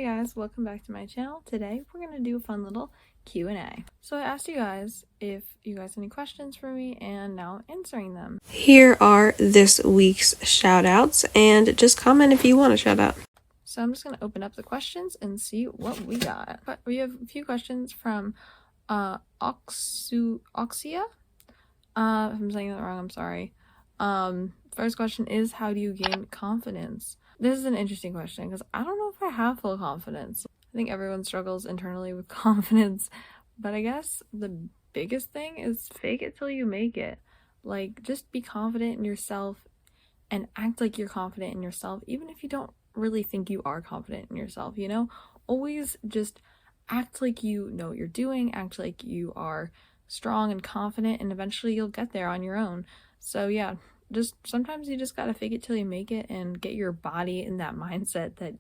Hey guys, welcome back to my channel. Today we're going to do a fun little Q&A. So I asked you guys if you guys have any questions for me, and now I'm answering them. Here are this week's shout outs, and just comment if you want a shout out. So I'm just going to open up the questions and see what we got. But we have a few questions from Oxia. If I'm saying that wrong, I'm sorry. First question is, how do you gain confidence? This is an interesting question because I don't know if I have full confidence. I think everyone struggles internally with confidence, but I guess the biggest thing is fake it till you make it. Like, just be confident in yourself and act like you're confident in yourself, even if you don't really think you are confident in yourself, you know? Always just act like you know what you're doing, act like you are strong and confident, and eventually you'll get there on your own. So yeah, just sometimes you just gotta fake it till you make it and get your body in that mindset that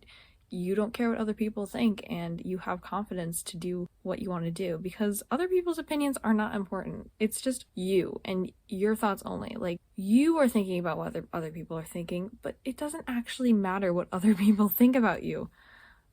you don't care what other people think and you have confidence to do what you want to do, because other people's opinions are not important. It's just you and your thoughts only. Like, you are thinking about what other people are thinking, but it doesn't actually matter what other people think about you.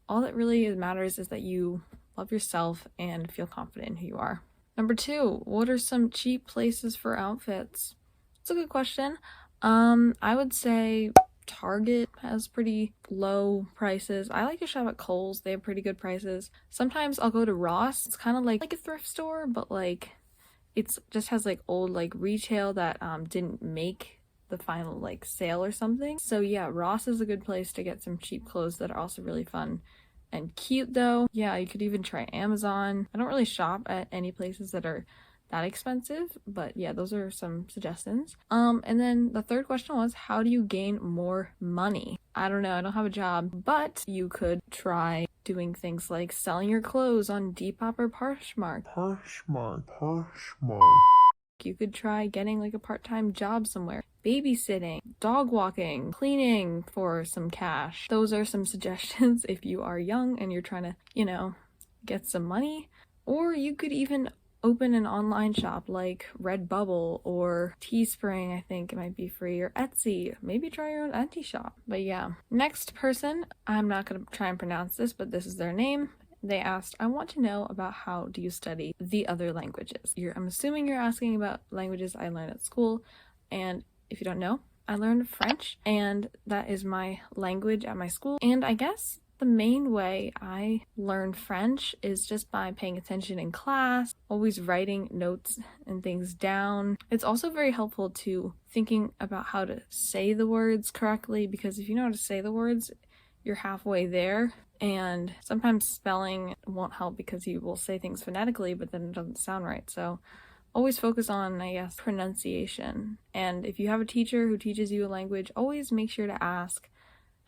All that really matters is that you love yourself and feel confident in who you are. Number 2, what are some cheap places for outfits? It's a good question. I would say Target has pretty low prices. I like to shop at Kohl's. They have pretty good prices. Sometimes I'll go to Ross. It's kind of like a thrift store, but like it's just has like old like retail that didn't make the final like sale or something. So yeah, Ross is a good place to get some cheap clothes that are also really fun and cute though. Yeah, you could even try Amazon. I don't really shop at any places that are that expensive, but yeah, those are some suggestions. And then the third question was, how do you gain more money? I don't know, I don't have a job, but you could try doing things like selling your clothes on Depop or Poshmark. You could try getting like a part-time job somewhere, babysitting, dog walking, cleaning for some cash. Those are some suggestions if you are young and you're trying to, you know, get some money. Or you could even open an online shop like Redbubble or Teespring. I think it might be free, or Etsy. Maybe try your own Etsy shop. But yeah, next person, I'm not gonna try and pronounce this, but this is their name. They asked, I want to know about how do you study the other languages. I'm assuming you're asking about languages I learned at school, and if you don't know, I learned French, and that is my language at my school. And I guess the main way I learn French is just by paying attention in class, always writing notes and things down. It's also very helpful to thinking about how to say the words correctly, because if you know how to say the words, you're halfway there. And sometimes spelling won't help because you will say things phonetically, but then it doesn't sound right. So always focus on, I guess, pronunciation. And if you have a teacher who teaches you a language, always make sure to ask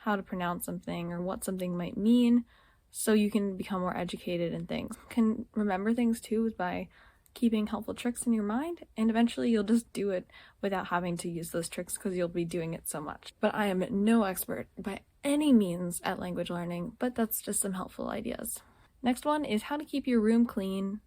how to pronounce something or what something might mean, so you can become more educated in things. You can remember things too by keeping helpful tricks in your mind, and eventually you'll just do it without having to use those tricks because you'll be doing it so much. But I am no expert by any means at language learning, but that's just some helpful ideas. Next one is how to keep your room clean,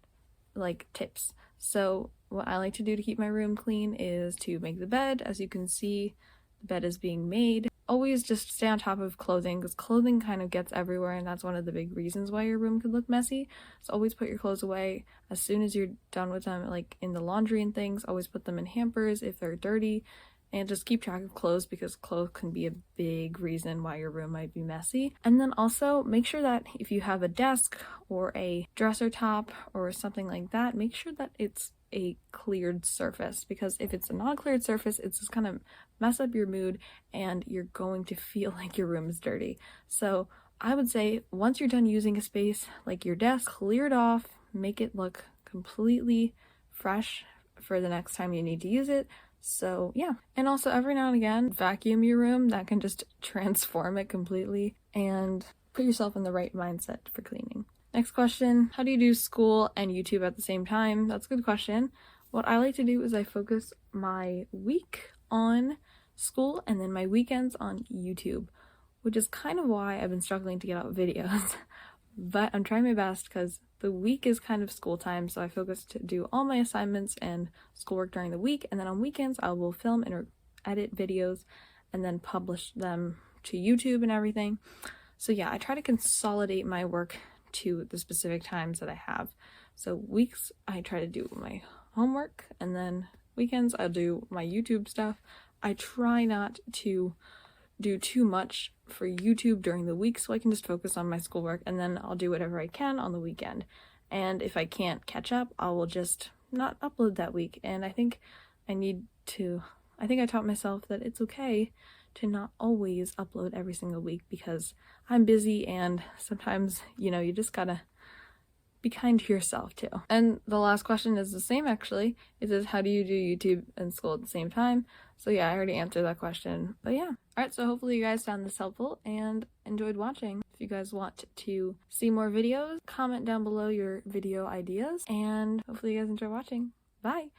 like tips. So what I like to do to keep my room clean is to make the bed. As you can see, the bed is being made. Always just stay on top of clothing, because clothing kind of gets everywhere, and that's one of the big reasons why your room could look messy. So always put your clothes away as soon as you're done with them, like in the laundry and things. Always put them in hampers if they're dirty, and just keep track of clothes, because clothes can be a big reason why your room might be messy. And then also make sure that if you have a desk or a dresser top or something like that, make sure that it's a cleared surface, because if it's a non-cleared surface, it's just kind of mess up your mood and you're going to feel like your room is dirty. So I would say once you're done using a space like your desk, clear it off, make it look completely fresh for the next time you need to use it. So yeah, and also every now and again vacuum your room. That can just transform it completely and put yourself in the right mindset for cleaning. Next question, how do you do school and YouTube at the same time? That's a good question. What I like to do is I focus my week on school and then my weekends on YouTube, which is kind of why I've been struggling to get out videos. But I'm trying my best because the week is kind of school time, so I focus to do all my assignments and schoolwork during the week, and then on weekends I will film and edit videos and then publish them to YouTube and everything. So yeah, I try to consolidate my work to the specific times that I have. So weeks, I try to do my homework, and then weekends, I'll do my YouTube stuff. I try not to do too much for YouTube during the week so I can just focus on my schoolwork, and then I'll do whatever I can on the weekend. And if I can't catch up, I will just not upload that week. And I think I taught myself that it's okay to not always upload every single week because I'm busy, and sometimes, you just gotta be kind to yourself too. And the last question is the same actually. It says, how do you do YouTube and school at the same time? So yeah, I already answered that question, but yeah. Alright, so hopefully you guys found this helpful and enjoyed watching. If you guys want to see more videos, comment down below your video ideas, and hopefully you guys enjoy watching. Bye!